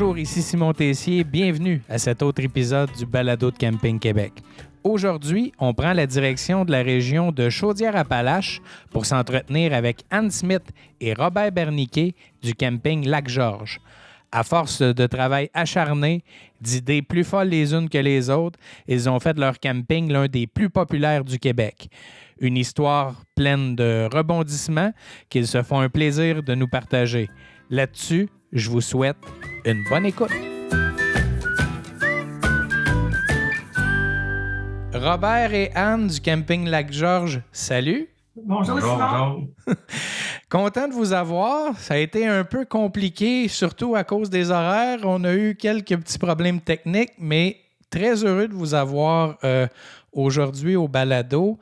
Bonjour, ici Simon Tessier. Bienvenue à cet autre épisode du Balado de Camping Québec. Aujourd'hui, on prend la direction de la région de Chaudière-Appalaches pour s'entretenir avec Anne Smith et Robert Berniquet du camping Lac-Georges. À force de travail acharné, d'idées plus folles les unes que les autres, ils ont fait de leur camping l'un des plus populaires du Québec. Une histoire pleine de rebondissements qu'ils se font un plaisir de nous partager. Là-dessus, je vous souhaite une bonne écoute. Robert et Anne du camping Lac-Georges, salut! Bonjour, Simon. Content de vous avoir. Ça a été un peu compliqué, surtout à cause des horaires. On a eu quelques petits problèmes techniques, mais très heureux de vous avoir aujourd'hui au balado.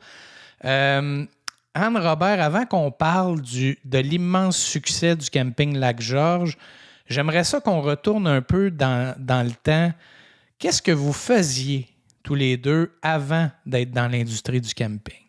Anne, Robert, avant qu'on parle de l'immense succès du camping Lac-Georges, j'aimerais ça qu'on retourne un peu dans le temps. Qu'est-ce que vous faisiez tous les deux avant d'être dans l'industrie du camping?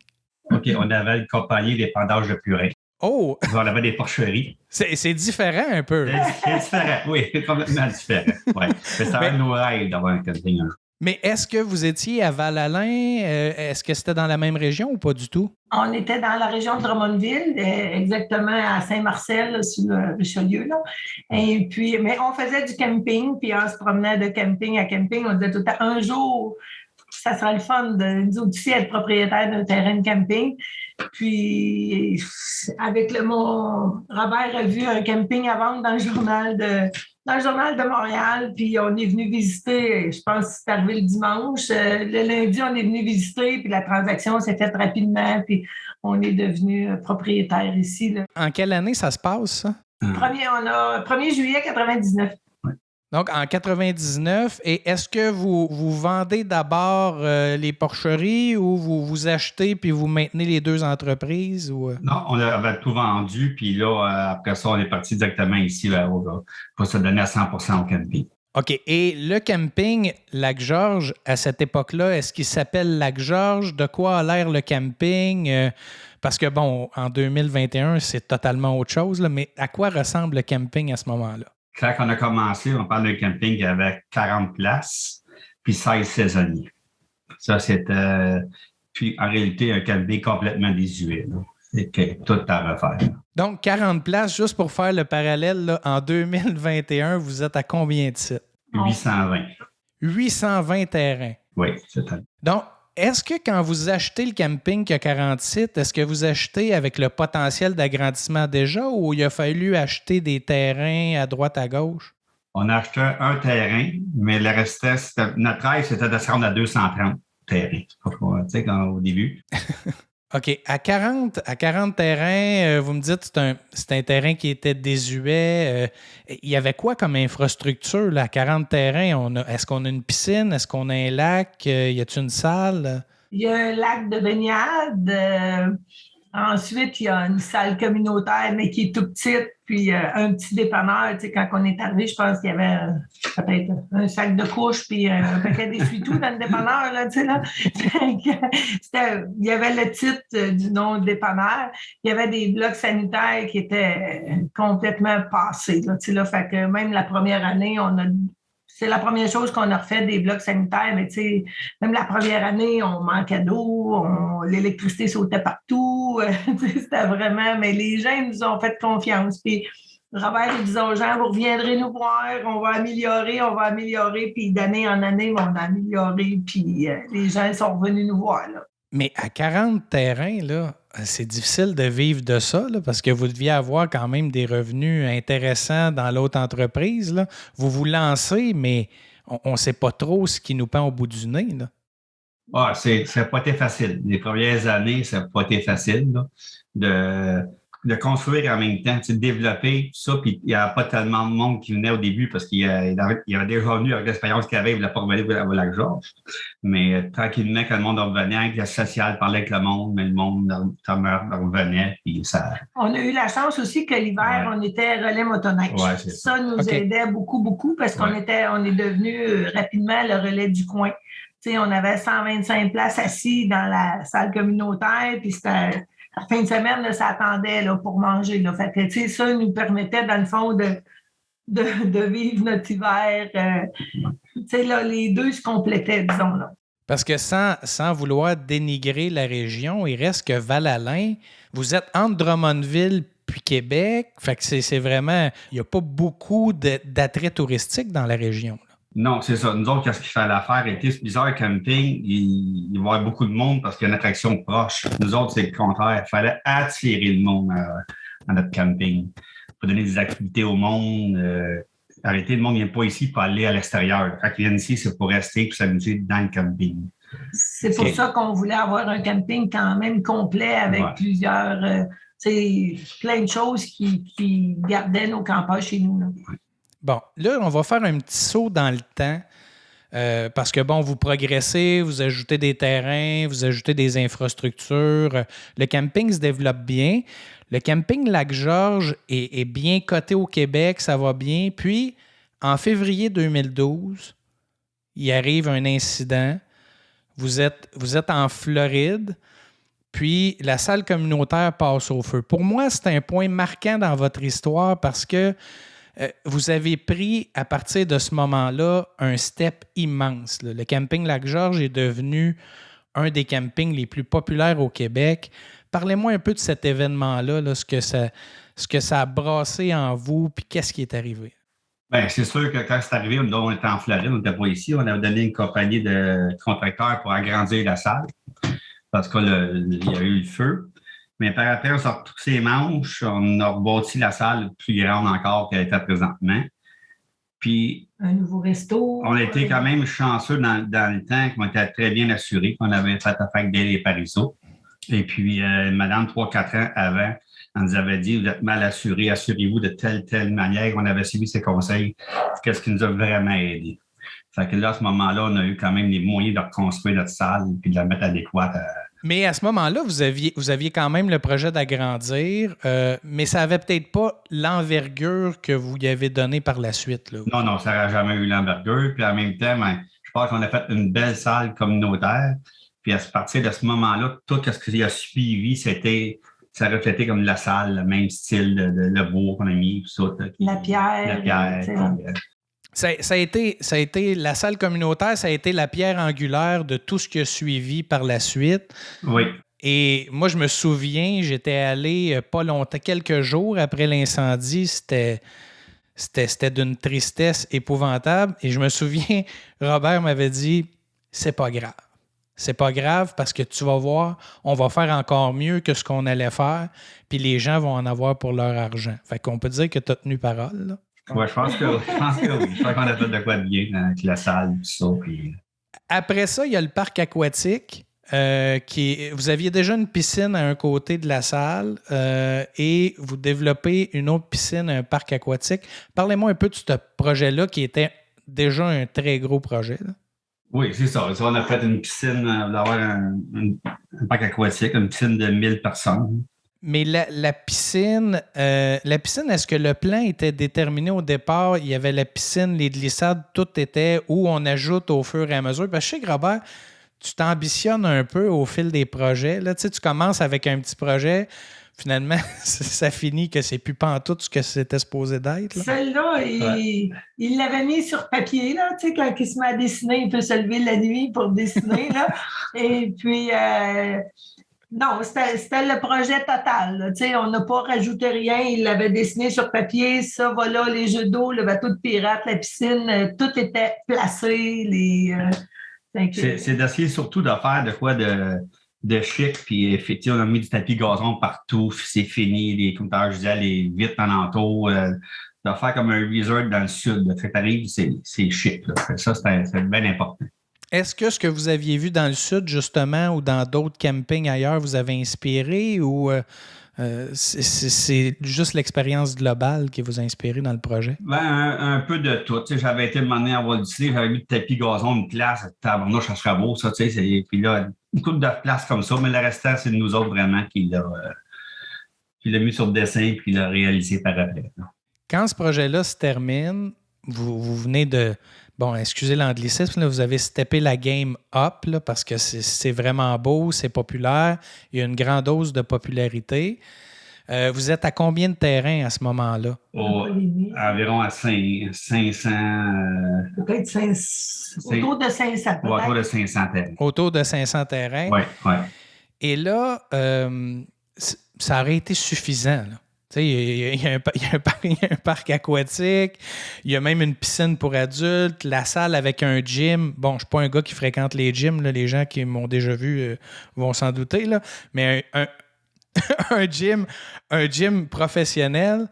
OK, on avait une compagnie d'épandage de purée. Oh! On avait des porcheries. C'est différent un peu. C'est différent, oui, complètement différent. Ouais. C'était un de nos rêves d'avoir un camping. Mais est-ce que vous étiez à Val-Alain? Est-ce que c'était dans la même région ou pas du tout? On était dans la région de Drummondville, exactement à Saint-Marcel, sur le Richelieu. Là. Et puis, mais on faisait du camping, puis on se promenait de camping à camping. On disait tout le temps, un jour, ça sera le fun de nous aussi être propriétaire d'un terrain de camping. Puis, avec mon Robert a vu un camping à vendre dans le journal de Montréal, puis on est venu visiter, je pense que c'est arrivé le dimanche. Le lundi, on est venu visiter, puis la transaction s'est faite rapidement, puis on est devenu propriétaire ici. Là. En quelle année ça se passe, ça? 1er juillet 99. Donc, en 99, et est-ce que vous vendez d'abord les porcheries ou vous achetez puis vous maintenez les deux entreprises? Ou... Non, on avait tout vendu, puis là, après ça, on est parti directement ici pour se donner à 100% au camping. OK. Et le camping Lac-Georges, à cette époque-là, est-ce qu'il s'appelle Lac-Georges? De quoi a l'air le camping? Parce que, bon, en 2021, c'est totalement autre chose, là, mais à quoi ressemble le camping à ce moment-là? Quand on a commencé, on parle d'un camping qui avait 40 places, puis 16 saisonniers. Ça, c'était... Puis, en réalité, un camping complètement désuet. C'est tout à refaire. Donc, 40 places, juste pour faire le parallèle, là, en 2021, vous êtes à combien de sites? 820. 820 terrains. Oui, c'est ça. Donc, est-ce que quand vous achetez le camping qui a 40 sites, est-ce que vous achetez avec le potentiel d'agrandissement déjà ou il a fallu acheter des terrains à droite, à gauche? On a acheté un terrain, mais le restait, notre rêve, c'était de se rendre à 230 terrains. Tu sais, au début. OK. À 40 terrains, vous me dites que c'est un terrain qui était désuet. Il y avait quoi comme infrastructure là, à 40 terrains? Est-ce qu'on a une piscine? Est-ce qu'on a un lac? Y a-t-il une salle? Il y a un lac de baignade. Ensuite, il y a une salle communautaire, mais qui est tout petite. Puis un petit dépanneur. Tu sais, quand on est arrivé, je pense qu'il y avait peut-être un sac de couches puis un paquet d'essuie-tout dans le dépanneur. Là, tu sais, là. Il y avait le titre du nom de dépanneur. Il y avait des blocs sanitaires qui étaient complètement passés. Là, tu sais, là, fait que même la première année, c'est la première chose qu'on a refait des blocs sanitaires, mais tu sais, même la première année, on manquait d'eau, l'électricité sautait partout. C'était vraiment, mais les gens nous ont fait confiance. Puis Robert, il disait aux gens, vous reviendrez nous voir, on va améliorer. Puis d'année en année, on a amélioré. Puis les gens sont revenus nous voir. Là. Mais à 40 terrains, là, c'est difficile de vivre de ça, là, parce que vous deviez avoir quand même des revenus intéressants dans l'autre entreprise. Là. Vous vous lancez, mais on ne sait pas trop ce qui nous pend au bout du nez. Là. Ah, ça n'a pas été facile. Les premières années, ça n'a pas été facile là, de construire en même temps, de développer tout ça. Puis il n'y a pas tellement de monde qui venait au début parce qu'il y avait déjà venu avec l'expérience qu'il avait, il ne voulait pas revenir au Lac-Georges. Mais tranquillement, quand le monde revenait, avec la sociale, parlait avec le monde, mais le monde revenait. Puis ça... On a eu la chance aussi que l'hiver, on était relais motoneige. Ouais, ça nous aidait beaucoup parce qu'on est devenu rapidement le relais du coin. Tu sais, on avait 125 places assis dans la salle communautaire, puis c'était... La fin de semaine, là, ça attendait là, pour manger. Là. Fait que, ça nous permettait, dans le fond, de vivre notre hiver. Tu sais, là, les deux se complétaient, disons, là. Parce que sans vouloir dénigrer la région, il reste que Val-Alain, vous êtes entre Drummondville puis Québec, fait que c'est vraiment, il n'y a pas beaucoup d'attrait touristique dans la région. Là. Non, c'est ça. Nous autres, qu'est-ce qu'il fallait faire? Était ce bizarre camping, il va y avoir beaucoup de monde parce qu'il y a une attraction proche. Nous autres, c'est le contraire. Il fallait attirer le monde à notre camping. Pour donner des activités au monde. Arrêter, le monde ne vient pas ici pour aller à l'extérieur. Quand ils viennent ici, c'est pour rester et s'amuser dans le camping. C'est pour ça qu'on voulait avoir un camping quand même complet avec plusieurs, plein de choses qui gardaient nos campeurs chez nous. Là. Bon, là, on va faire un petit saut dans le temps. Parce que, bon, vous progressez, vous ajoutez des terrains, vous ajoutez des infrastructures. Le camping se développe bien. Le camping Lac-Georges est bien coté au Québec, ça va bien. Puis, en février 2012, il arrive un incident. Vous êtes en Floride, puis la salle communautaire passe au feu. Pour moi, c'est un point marquant dans votre histoire parce que vous avez pris, à partir de ce moment-là, un step immense. Là. Le camping Lac-Georges est devenu un des campings les plus populaires au Québec. Parlez-moi un peu de cet événement-là, là, ce que ça a brassé en vous, puis qu'est-ce qui est arrivé? Bien, c'est sûr que quand c'est arrivé, on était en Floride, on n'était pas ici. On avait donné une compagnie de contracteurs pour agrandir la salle parce qu'il y a eu le feu. Mais par après, on s'est retroussé les manches, on a rebâti la salle plus grande encore qu'elle était présentement. Puis, un nouveau resto. On a été quand même chanceux dans le temps, qu'on était très bien assurés, qu'on avait fait affaire avec Dale et Parizeau. Et puis, madame, 3-4 ans avant, on nous avait dit, vous êtes mal assurés, assurez-vous de telle manière. On avait suivi ses conseils, qu'est-ce qui nous a vraiment aidé. Fait que là, à ce moment-là, on a eu quand même les moyens de reconstruire notre salle puis de la mettre adéquate. Mais à ce moment-là, vous aviez quand même le projet d'agrandir, mais ça n'avait peut-être pas l'envergure que vous y avez donnée par la suite. Là. Non, ça n'aurait jamais eu l'envergure. Puis en même temps, je pense qu'on a fait une belle salle communautaire. Puis à partir de ce moment-là, tout ce qui a suivi, ça reflétait comme la salle, le même style de le bois qu'on a mis. Tout ça, la pierre. Ça a été la salle communautaire, ça a été la pierre angulaire de tout ce qui a suivi par la suite. Oui. Et moi, je me souviens, j'étais allé pas longtemps, quelques jours après l'incendie, c'était d'une tristesse épouvantable. Et je me souviens, Robert m'avait dit, c'est pas grave. C'est pas grave parce que tu vas voir, on va faire encore mieux que ce qu'on allait faire, puis les gens vont en avoir pour leur argent. Fait qu'on peut dire que tu as tenu parole, là. Oui, je pense que oui. Je pense qu'on a fait de quoi de bien avec la salle, tout ça. Puis... Après ça, il y a le parc aquatique. Vous aviez déjà une piscine à un côté de la salle et vous développez une autre piscine, un parc aquatique. Parlez-moi un peu de ce projet-là qui était déjà un très gros projet. Là. Oui, c'est ça. On a fait une piscine, d'avoir un parc aquatique, une piscine de 1000 personnes. Mais la piscine, est-ce que le plan était déterminé au départ? Il y avait la piscine, les glissades, tout était où on ajoute au fur et à mesure. Parce que je sais que Robert, tu t'ambitionnes un peu au fil des projets. Là, tu commences avec un petit projet, finalement, ça finit que c'est plus pantoute ce que c'était supposé d'être. Là. Celle-là, il l'avait mis sur papier, là, quand il se met à dessiner, il peut se lever la nuit pour dessiner. Là. Et puis... non, c'était le projet total. On n'a pas rajouté rien. Il l'avait dessiné sur papier. Ça, voilà, les jeux d'eau, le bateau de pirate, la piscine, tout était placé. C'est d'essayer surtout de faire de quoi de chic. Puis effectivement, on a mis du tapis gazon partout. C'est fini. Les compteurs, je disais, les vitres alentour. De faire comme un resort dans le sud. Quand t'arrives, c'est chic. Là. Ça, c'est bien important. Est-ce que ce que vous aviez vu dans le sud, justement, ou dans d'autres campings ailleurs, vous avez inspiré ou c'est juste l'expérience globale qui vous a inspiré dans le projet? Ben, un peu de tout. J'avais été demandé à Walt Disney, j'avais mis le tapis gazon, une place, tabarnouche, ça serait beau, ça. Puis là, une couple de places comme ça, mais le restant, c'est de nous autres vraiment qui l'a mis sur le dessin puis qui l'a réalisé par après. Quand ce projet-là se termine, vous venez de... Bon, excusez l'anglicisme, là, vous avez steppé la game up là, parce que c'est vraiment beau, c'est populaire, il y a une grande dose de popularité. Vous êtes à combien de terrains à ce moment-là? Environ à 500. Peut-être autour de 500. Peut-être. Autour de 500 terrains. Autour de 500 terrains. Oui, oui. Et là, ça aurait été suffisant, là. Il y a un parc aquatique, il y a même une piscine pour adultes, la salle avec un gym. Bon, je ne suis pas un gars qui fréquente les gyms, là, les gens qui m'ont déjà vu vont s'en douter, là, mais un gym professionnel.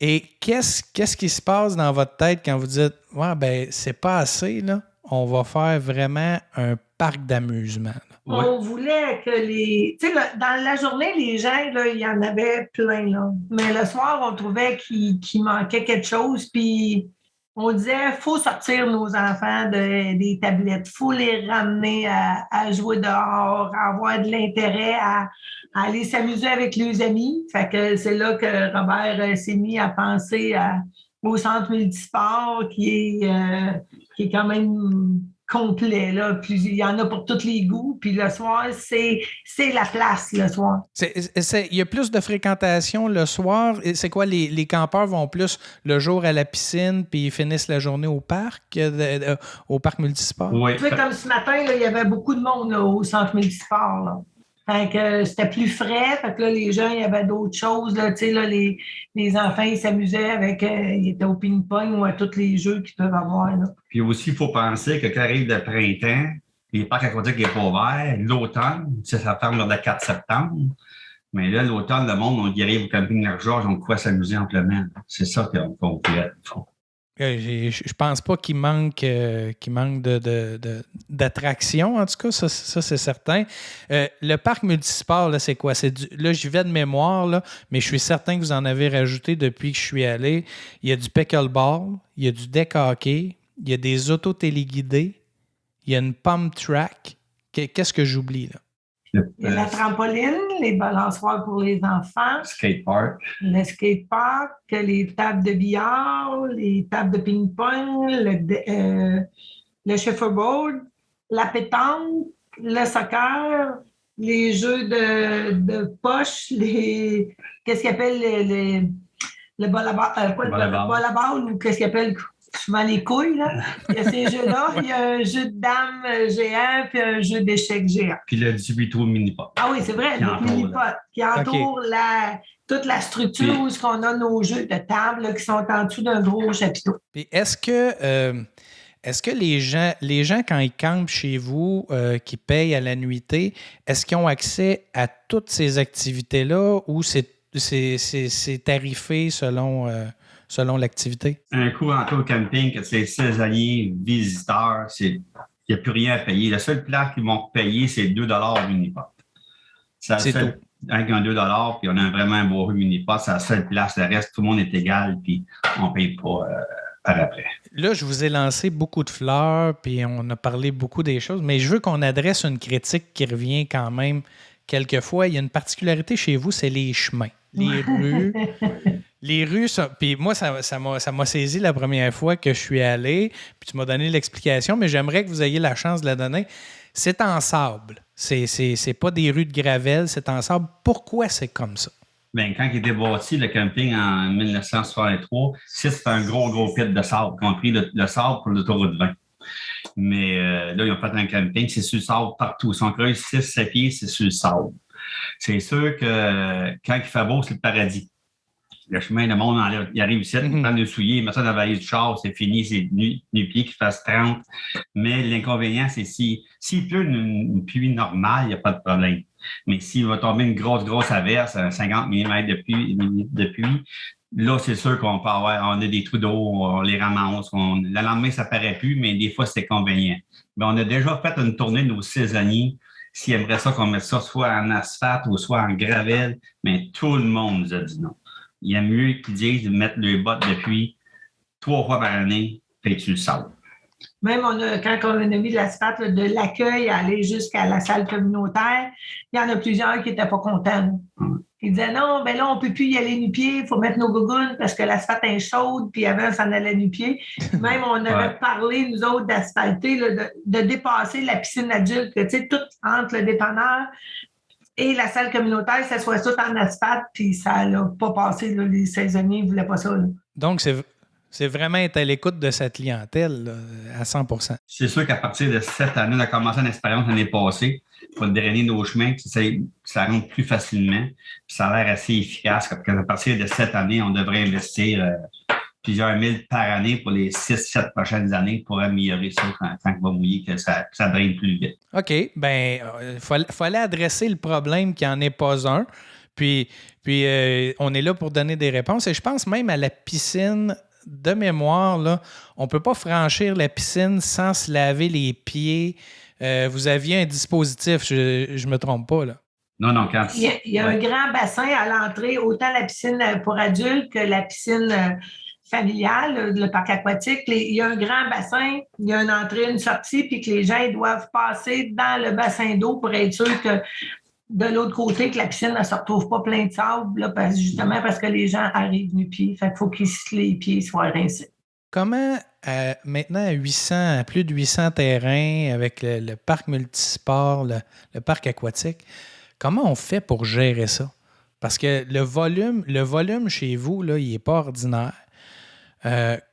Et qu'est-ce qui se passe dans votre tête quand vous dites « Ouais, ben c'est pas assez, là, on va faire vraiment un parc d'amusement. » Oui. On voulait que les... Tu sais, dans la journée, les gens, là, il y en avait plein, là. Mais le soir, on trouvait qu'il manquait quelque chose, puis on disait, il faut sortir nos enfants des tablettes, il faut les ramener à jouer dehors, à avoir de l'intérêt, à aller s'amuser avec leurs amis. Fait que c'est là que Robert s'est mis à penser au centre multisport qui est quand même complet, là. Puis il y en a pour tous les goûts. Puis le soir, c'est la place, le soir. Il y a plus de fréquentation le soir. C'est quoi, les campeurs vont plus le jour à la piscine, puis ils finissent la journée au parc multisport? Oui. Tu sais, comme ce matin, là, il y avait beaucoup de monde là, au centre multisport, là. Fait que c'était plus frais. Fait que là, les gens, il y avait d'autres choses. Là, tu sais, là, les enfants, ils s'amusaient avec... ils étaient au ping-pong ou à tous les jeux qu'ils peuvent avoir. Là. Puis aussi, il faut penser que quand arrive le printemps, les parcs aquatiques sont pas ouverts. L'automne, ça ferme le 4 septembre. Mais là, l'automne, le monde, on arrive au camping Lac-Georges, on quoi s'amuser amplement. C'est ça qu'on fait. Je pense pas qu'il manque d'attraction, en tout cas, ça c'est certain. Le parc multisport, là, c'est quoi? Là, j'y vais de mémoire, là, mais je suis certain que vous en avez rajouté depuis que je suis allé. Il y a du pickleball, il y a du deck hockey, il y a des autos téléguidés, il y a une pump track. Qu'est-ce que j'oublie, là? Il y a la trampoline, les balançoires pour les enfants, le skatepark, les tables de billard, les tables de ping-pong, le shuffleboard, la pétanque, le soccer, les jeux de poche, qu'est-ce qu'ils appellent le volleyball ou qu'est-ce qu'ils appellent souvent les couilles, là. Il y a ces jeux-là. Il y a un jeu de dames géant puis un jeu d'échecs géant. Puis le 18 trous mini-pot. Ah oui, c'est vrai, le mini-pot qui entoure toute la structure où on a nos jeux de table là, qui sont en dessous d'un gros chapiteau. Puis est-ce que les gens, quand ils campent chez vous, qui payent à la nuitée, est-ce qu'ils ont accès à toutes ces activités-là ou c'est tarifé selon l'activité? Un coup en au camping, que c'est saisonnier, visiteurs, il n'y a plus rien à payer. La seule place qu'ils vont payer, c'est 2 $ mini-pot. C'est tout. Avec un 2 $, puis on a vraiment un beau mini-pot, c'est la seule place. Le reste, tout le monde est égal, puis on ne paye pas par après. Là, je vous ai lancé beaucoup de fleurs, puis on a parlé beaucoup des choses, mais je veux qu'on adresse une critique qui revient quand même quelquefois. Il y a une particularité chez vous, c'est les chemins, les rues. Les rues, puis moi, ça m'a saisi la première fois que je suis allé, puis tu m'as donné l'explication, mais j'aimerais que vous ayez la chance de la donner. C'est en sable. C'est pas des rues de gravelle, c'est en sable. Pourquoi c'est comme ça? Bien, quand il était bâti, le camping en 1963, c'est un gros pit de sable, y compris le sable pour l'autoroute 20. Mais là, ils ont fait un camping, c'est sur le sable partout. Si on creuse 6-7 pieds, c'est sur le sable. C'est sûr que quand il fait beau, c'est le paradis. Le chemin, le monde, il arrive ici, il prend le soulier, il met ça dans la vallée du char, c'est fini, c'est nu-pied qui fasse 30. Mais l'inconvénient, c'est s'il pleut une pluie normale, il n'y a pas de problème. Mais s'il va tomber une grosse averse, 50 mm de pluie, là, c'est sûr qu'on peut avoir, on a des trous d'eau, on les ramasse. Le lendemain, ça ne paraît plus, mais des fois, c'est inconvénient. Mais on a déjà fait une tournée de nos saisonniers. S'ils aimeraient ça, qu'on mette ça soit en asphalte ou soit en gravelle, mais tout le monde nous a dit non. Il y a mieux qu'ils disent de mettre les bottes de pluie 3 fois par année, puis tu le sable. Même quand on a mis de l'asphalte, de l'accueil à aller jusqu'à la salle communautaire, il y en a plusieurs qui n'étaient pas contents. Ils disaient non, ben là, on ne peut plus y aller nu-pied, il faut mettre nos gougounes parce que l'asphalte est chaude, puis avant, on s'en allait nu-pied. Même, on avait parlé, nous autres, d'asphalter, là, de dépasser la piscine adulte, tu sais, tout entre le dépanneur et la salle communautaire, ça soit tout en asphalte, puis ça n'a pas passé. Là, les saisonniers ne voulaient pas ça. Là. Donc, c'est vraiment être à l'écoute de sa clientèle là, à 100%. C'est sûr qu'à partir de cette année, on a commencé une expérience l'année passée pour drainer nos chemins, que ça rentre plus facilement. Puis ça a l'air assez efficace. Parce qu'à partir de cette année, on devrait investir plusieurs mille par année pour les 6-7 prochaines années pour améliorer ça quand il va mouiller, que ça draine plus vite. OK. Bien, fallait adresser le problème qu'il n'y en ait pas un. Puis on est là pour donner des réponses. Et je pense même à la piscine. De mémoire, là, on ne peut pas franchir la piscine sans se laver les pieds. Vous aviez un dispositif, je ne me trompe pas, là. Non, quand... Il y a un grand bassin à l'entrée, autant la piscine pour adultes que la piscine familiale, le parc aquatique. Il y a un grand bassin, il y a une entrée, une sortie, puis que les gens doivent passer dans le bassin d'eau pour être sûr que de l'autre côté, que la piscine ne se retrouve pas plein de sable, là, justement parce que les gens arrivent nu-pieds. Fait qu'il faut que les pieds soient rincés. Comment, maintenant, à plus de 800 terrains, avec le parc multisport, le parc aquatique, comment on fait pour gérer ça? Parce que le volume chez vous, là, il n'est pas ordinaire.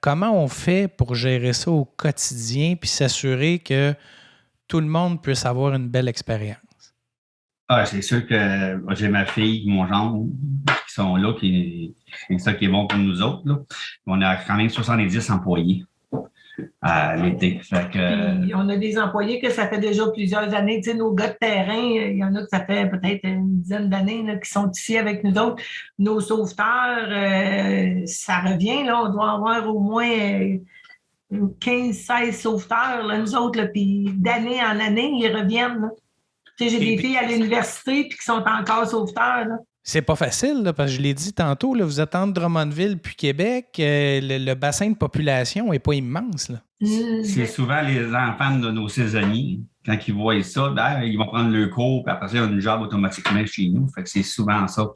Comment on fait pour gérer ça au quotidien puis s'assurer que tout le monde puisse avoir une belle expérience? Ah, c'est sûr que j'ai ma fille, mon gendre, qui sont là, c'est ça qui est bon pour nous autres. Là. On a quand même 70 employés à l'été. Fait que, puis, on a des employés que ça fait déjà plusieurs années. Tu sais, nos gars de terrain, il y en a que ça fait peut-être une dizaine d'années là, qui sont ici avec nous autres. Nos sauveteurs, ça revient. Là, on doit avoir au moins 15-16 sauveteurs, là, nous autres. Là, puis d'année en année, ils reviennent. Là. Tu sais, j'ai des filles à l'université puis qui sont encore sauveteurs. Là. C'est pas facile, là, parce que je l'ai dit tantôt, là, vous êtes entre Drummondville puis Québec, le bassin de population n'est pas immense. Là. C'est souvent les enfants de nos saisonniers. Quand ils voient ça, ils vont prendre le cours, puis après ça, ils ont une job automatiquement chez nous. Fait que c'est souvent ça.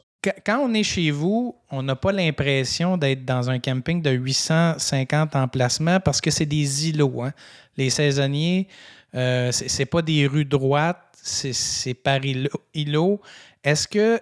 Quand on est chez vous, on n'a pas l'impression d'être dans un camping de 850 emplacements parce que c'est des îlots. Hein. Les saisonniers, c'est pas des rues droites, c'est par îlots. Est-ce que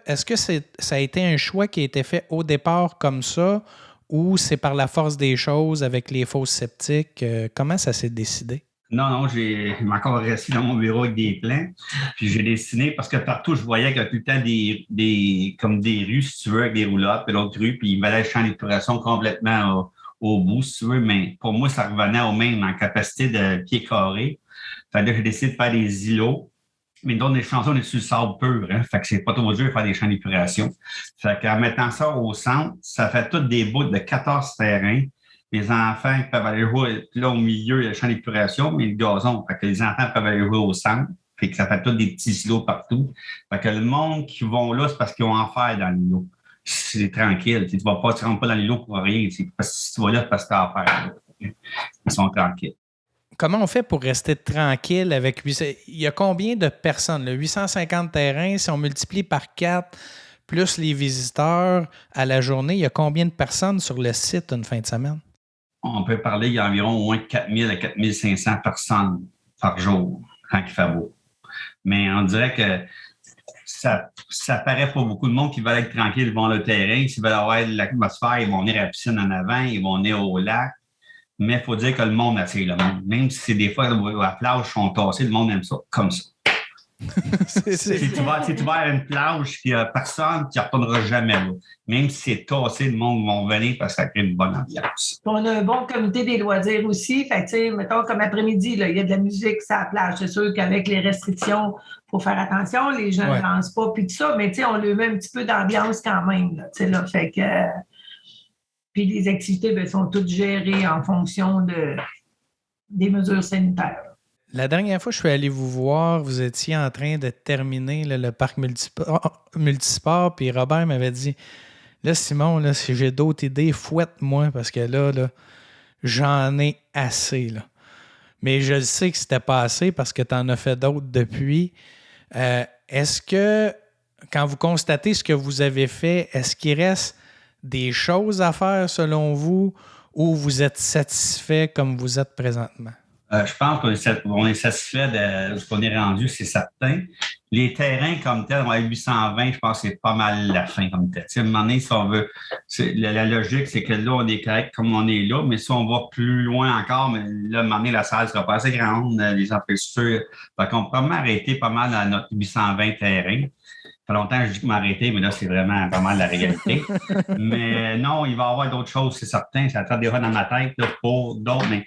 ça a été un choix qui a été fait au départ comme ça ou c'est par la force des choses avec les fosses septiques? Comment ça s'est décidé? Non, j'ai encore resté dans mon bureau avec des plans. Puis j'ai dessiné parce que partout, je voyais qu'il y a tout le temps comme des rues, si tu veux, avec des roulottes, puis l'autre rue, puis il me fallait le champ d'épuration complètement au bout, si tu veux. Mais pour moi, ça revenait au même en capacité de pieds carrés. Fait que là, j'ai décidé de faire des îlots. Mais dans les chansons, on est sur le sable pur. Hein? Fait que c'est pas trop dur de faire des champs d'épuration. Fait qu'en mettant ça au centre, ça fait toutes des bouts de 14 terrains. Les enfants peuvent aller jouer là au milieu, il y a le champ d'épuration, mais le gazon. Fait que les enfants peuvent aller jouer au centre. Fait que ça fait tous des petits silos partout. Fait que le monde qui vont là, c'est parce qu'ils ont en faire dans l'îlot. C'est tranquille. Tu ne rentres pas dans l'îlot pour rien. Parce que si tu vas là, c'est parce que tu as affaire. Ils sont tranquilles. Comment on fait pour rester tranquille avec 800? Il y a combien de personnes? Là? 850 terrains, si on multiplie par 4, plus les visiteurs à la journée, il y a combien de personnes sur le site une fin de semaine? On peut parler, il y a environ au moins 4000 à 4500 personnes par jour quand il fait beau. Mais on dirait que ça paraît pas beaucoup de monde qui veulent être tranquille devant le terrain. S'ils veulent avoir de l'atmosphère, ils vont venir à la piscine en avant, ils vont venir au lac. Mais il faut dire que le monde attire le monde. Même si c'est des fois la plage sont tassées, le monde aime ça comme ça. Si tu vas à une plage, il n'y a personne qui ne retournera jamais là. Même si c'est tassé, le monde va venir parce que ça crée une bonne ambiance. On a un bon comité des loisirs aussi. Fait que, mettons, comme après-midi, il y a de la musique sur la plage. C'est sûr qu'avec les restrictions, il faut faire attention. Les gens ne dansent pas, puis tout ça. Mais on lui met un petit peu d'ambiance quand même. Là, fait que... Puis les activités sont toutes gérées en fonction des mesures sanitaires. La dernière fois que je suis allé vous voir, vous étiez en train de terminer le parc multisport, puis Robert m'avait dit « Là, Simon, là, si j'ai d'autres idées, fouette-moi, parce que là, j'en ai assez. » Mais je sais que c'était pas assez parce que tu en as fait d'autres depuis. Est-ce que, quand vous constatez ce que vous avez fait, est-ce qu'il reste des choses à faire selon vous ou vous êtes satisfait comme vous êtes présentement? Je pense qu'on est satisfait de ce qu'on est rendu, c'est certain. Les terrains comme tel, on a 820, je pense que c'est pas mal la fin comme tel. À un moment donné, si on veut, la logique, c'est que là, on est correct comme on est là, mais si on va plus loin encore, mais là, à un moment donné, la salle sera pas assez grande, les infrastructures. Fait qu'on peut m'arrêter pas mal à notre 820 terrains. Ça fait longtemps que je dis que m'arrêter, mais là, c'est vraiment pas mal la réalité. Mais non, il va y avoir d'autres choses, c'est certain. Ça fait des runs dans ma tête là, pour d'autres, mais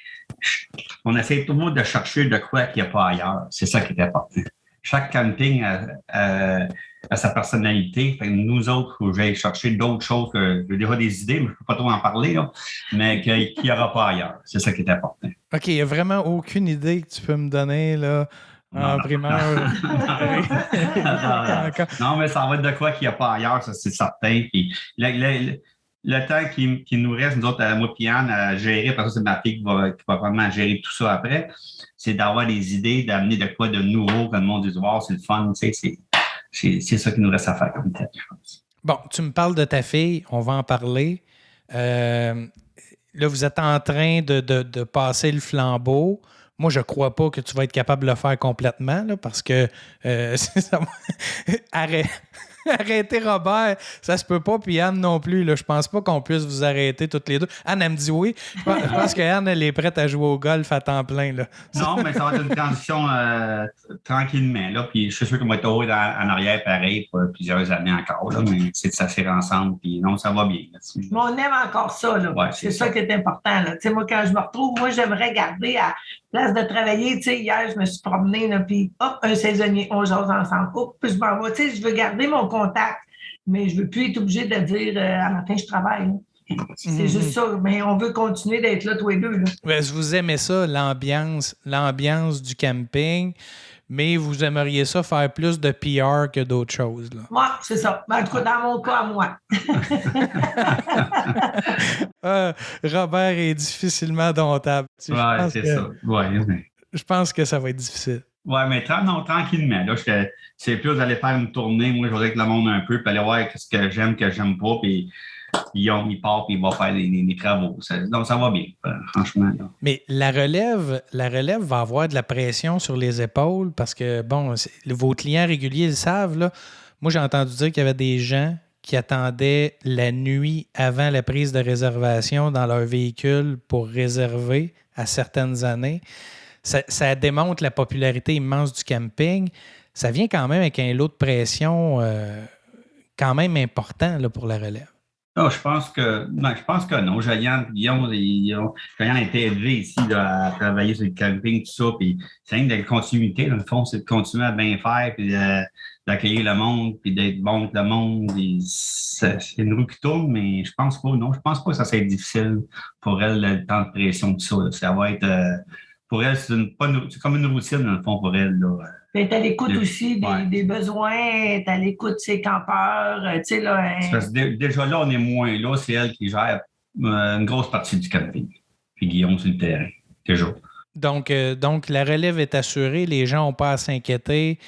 on essaie tout le monde de chercher de quoi qu'il n'y a pas ailleurs. C'est ça qui est important. Chaque camping a sa personnalité. Fait que nous autres, il faut que j'aille chercher d'autres choses. J'ai déjà des idées, mais je ne peux pas trop en parler, là, mais qu'il n'y aura pas ailleurs. C'est ça qui est important. OK, il n'y a vraiment aucune idée que tu peux me donner là, en primeur. Non, mais ça va être de quoi qu'il n'y a pas ailleurs, ça, c'est certain. Puis, le temps qui nous reste, nous autres, moi et Anne, à gérer, parce que c'est ma fille qui va vraiment gérer tout ça après, c'est d'avoir des idées, d'amener de quoi de nouveau, que le monde dise, wow, c'est le fun, tu sais, c'est ça qui nous reste à faire comme tel, je pense. Bon, tu me parles de ta fille, on va en parler. Là, vous êtes en train de passer le flambeau. Moi, je ne crois pas que tu vas être capable de le faire complètement, là, parce que arrêter Robert, ça se peut pas, puis Anne non plus. Là, je pense pas qu'on puisse vous arrêter toutes les deux. Anne, elle me dit oui. Je pense qu'Anne, elle est prête à jouer au golf à temps plein. Là. Non, mais ça va être une transition tranquillement. Là, puis je suis sûr qu'on va être en arrière pareil pour plusieurs années encore. Là, mais c'est de s'assurer ensemble. Puis non, ça va bien. Là. Mais on aime encore ça. Là. Ouais, c'est ça qui est important. Là. Moi, quand je me retrouve, j'aimerais garder à place de travailler. Hier, je me suis promenée, là, puis hop, un saisonnier, on jase ensemble. Hop, puis je m'en vais. Je veux garder mon contact, mais je ne veux plus être obligée de dire à matin, je travaille. Là. C'est juste ça. Mais on veut continuer d'être là tous les deux. Là. Ben, vous aimez ça, l'ambiance du camping, mais vous aimeriez ça faire plus de PR que d'autres choses. Oui, c'est ça. En tout cas, dans mon cas, à moi. Robert est difficilement domptable. Oui, c'est ça. Ouais, mais... Je pense que ça va être difficile. Oui, mais tranquillement. Là, c'est plus d'aller faire une tournée. Moi, je voudrais que le monde un peu, puis aller voir ce que j'aime pas, puis il part, puis il va faire des travaux. Donc, ça va bien, franchement. Là. Mais la relève va avoir de la pression sur les épaules parce que, bon, vos clients réguliers le savent. Là. Moi, j'ai entendu dire qu'il y avait des gens qui attendaient la nuit avant la prise de réservation dans leur véhicule pour réserver à certaines années. Ça démontre la popularité immense du camping. Ça vient quand même avec un lot de pression quand même important là, pour la relève. Non, je pense que non. Jean-Yann et Guillaume, Jean-Yann a été élevé ici là, à travailler sur le camping, tout ça. Puis c'est rien de la continuité, dans le fond, c'est de continuer à bien faire, puis d'accueillir le monde, puis d'être bon avec le monde. C'est une roue qui tourne, mais je pense pas, non. Je pense pas que ça va être difficile pour elle, le temps de pression, tout ça. Là. Ça va être... pour elle, c'est comme une routine, dans le fond, pour elle. Là. Tu es à l'écoute aussi des besoins, tu es à l'écoute de ses campeurs. Parce que déjà là, on est moins là. C'est elle qui gère une grosse partie du camping. Puis Guillaume sur le terrain, toujours. Donc, la relève est assurée. Les gens n'ont pas à s'inquiéter.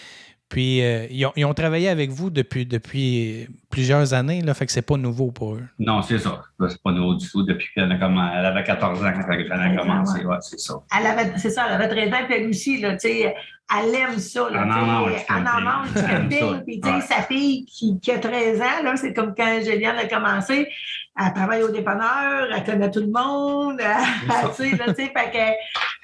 Puis, ils ont travaillé avec vous depuis plusieurs années, là, fait que c'est pas nouveau pour eux. Non, c'est ça. C'est pas nouveau du tout. Depuis qu'elle avait 14 ans quand elle a commencé. Ouais, c'est ça. C'est ça, elle avait 13 ans, puis elle aussi, là, tu sais, elle aime ça. Là, elle en mange du camping. Puis, tu sais, sa fille qui a 13 ans, là, c'est comme quand Juliane a commencé, elle travaille au dépanneur, elle connaît tout le monde. Tu sais, fait que,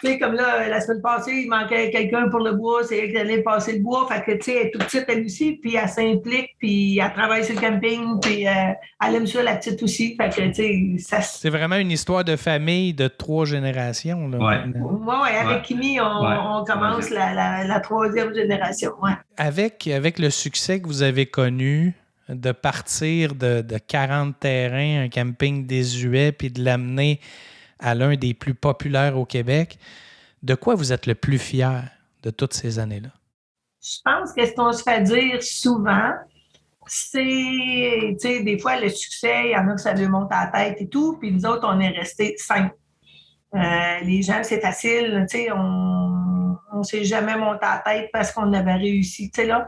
tu sais, comme là, la semaine passée, il manquait quelqu'un pour le bois, c'est elle qui allait passer le bois. Fait que, tu sais, elle est toute petite, elle aussi, puis elle s'implique, puis elle travaille sur le camping, puis elle aime ça, la petite aussi. Fait que, tu sais, ça... C'est vraiment une histoire de famille de 3 générations. Là, ouais, avec Kimi, on commence la 3e génération. Ouais. Avec le succès que vous avez connu, de partir de 40 terrains, un camping désuet, puis de l'amener à l'un des plus populaires au Québec, de quoi vous êtes le plus fier de toutes ces années-là? Je pense que ce qu'on se fait dire souvent, c'est, tu sais, des fois, le succès, il y en a que ça lui monte à la tête et tout, puis nous autres, on est restés simples. Les gens, c'est facile, tu sais, on s'est jamais monté à la tête parce qu'on avait réussi, tu sais, là.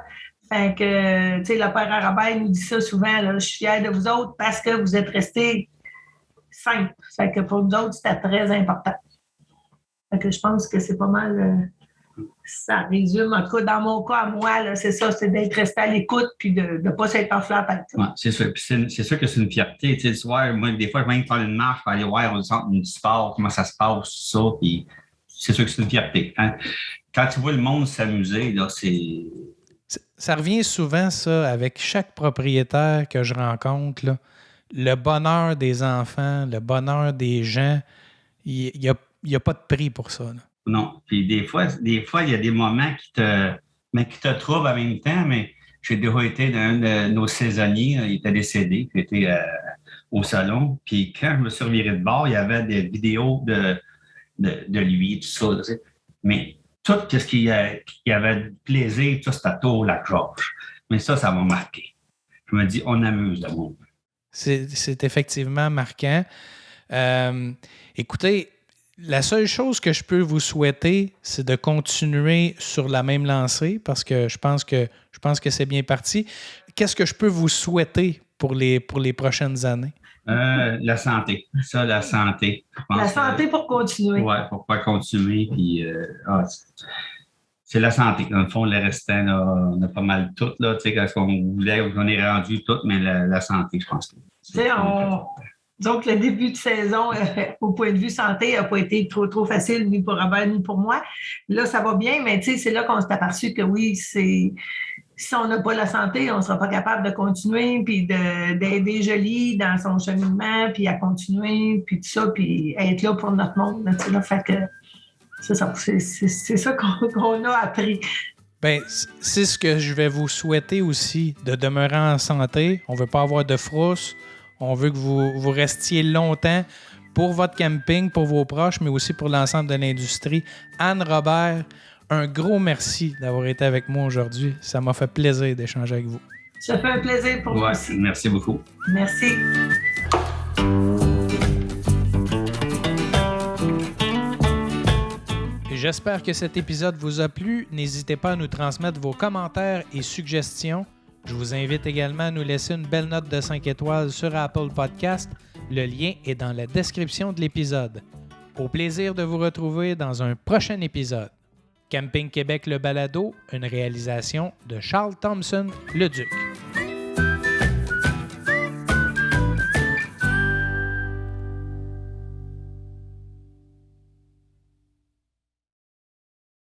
Fait que, tu sais, le père Arabin nous dit ça souvent, là, je suis fier de vous autres parce que vous êtes restés simples. Fait que pour nous autres, c'était très important. Fait que je pense que c'est pas mal... ça résume, en tout cas, dans mon cas, à moi, là, c'est ça, c'est d'être resté à l'écoute puis de ne pas s'être enflé la tête. Ouais, c'est sûr. Puis c'est sûr que c'est une fierté. Tu sais, le soir, moi, des fois, je vais même faire une marche pour aller voir au centre du sport, comment ça se passe, tout ça. Puis c'est sûr que c'est une fierté. Hein? Quand tu vois le monde s'amuser, là, c'est... Ça revient souvent, ça, avec chaque propriétaire que je rencontre, là. Le bonheur des enfants, le bonheur des gens, il n'y a pas de prix pour ça, là. Non. Puis des fois, il y a des moments qui te troublent en même temps, mais j'ai déjà été d'un de nos saisonniers, il était décédé, puis il était au salon. Puis quand je me suis reviré de bord, il y avait des vidéos de lui, tout ça. Tu sais. Mais tout ce qui y avait de plaisir, tout c'était au Lac-Georges. Mais ça m'a marqué. Je me dis, on amuse le monde. C'est effectivement marquant. Écoutez, la seule chose que je peux vous souhaiter, c'est de continuer sur la même lancée parce que je pense que c'est bien parti. Qu'est-ce que je peux vous souhaiter pour les prochaines années? La santé. Ça, la santé. La santé pour continuer. Oui, pour pouvoir continuer. Puis, c'est la santé. Dans le fond, le restant, là, on a pas mal tout. Là, tu sais, quand on voulait, on est rendu tout, mais la santé, je pense que c'est donc, le début de saison, au point de vue santé, n'a pas été trop facile, ni pour Robert, ni pour moi. Là, ça va bien, mais c'est là qu'on s'est aperçu que oui, si on n'a pas la santé, on ne sera pas capable de continuer, puis d'aider Jolie dans son cheminement, puis à continuer, puis tout ça, puis être là pour notre monde. Là, fait que c'est ça, c'est ça qu'on a appris. Bien, c'est ce que je vais vous souhaiter aussi, de demeurer en santé. On ne veut pas avoir de frousse. On veut que vous restiez longtemps pour votre camping, pour vos proches, mais aussi pour l'ensemble de l'industrie. Anne Robert, un gros merci d'avoir été avec moi aujourd'hui. Ça m'a fait plaisir d'échanger avec vous. Ça fait un plaisir pour moi aussi. Merci beaucoup. Merci. J'espère que cet épisode vous a plu. N'hésitez pas à nous transmettre vos commentaires et suggestions. Je vous invite également à nous laisser une belle note de 5 étoiles sur Apple Podcast. Le lien est dans la description de l'épisode. Au plaisir de vous retrouver dans un prochain épisode. Camping Québec le balado, une réalisation de Charles Thompson, le Duc.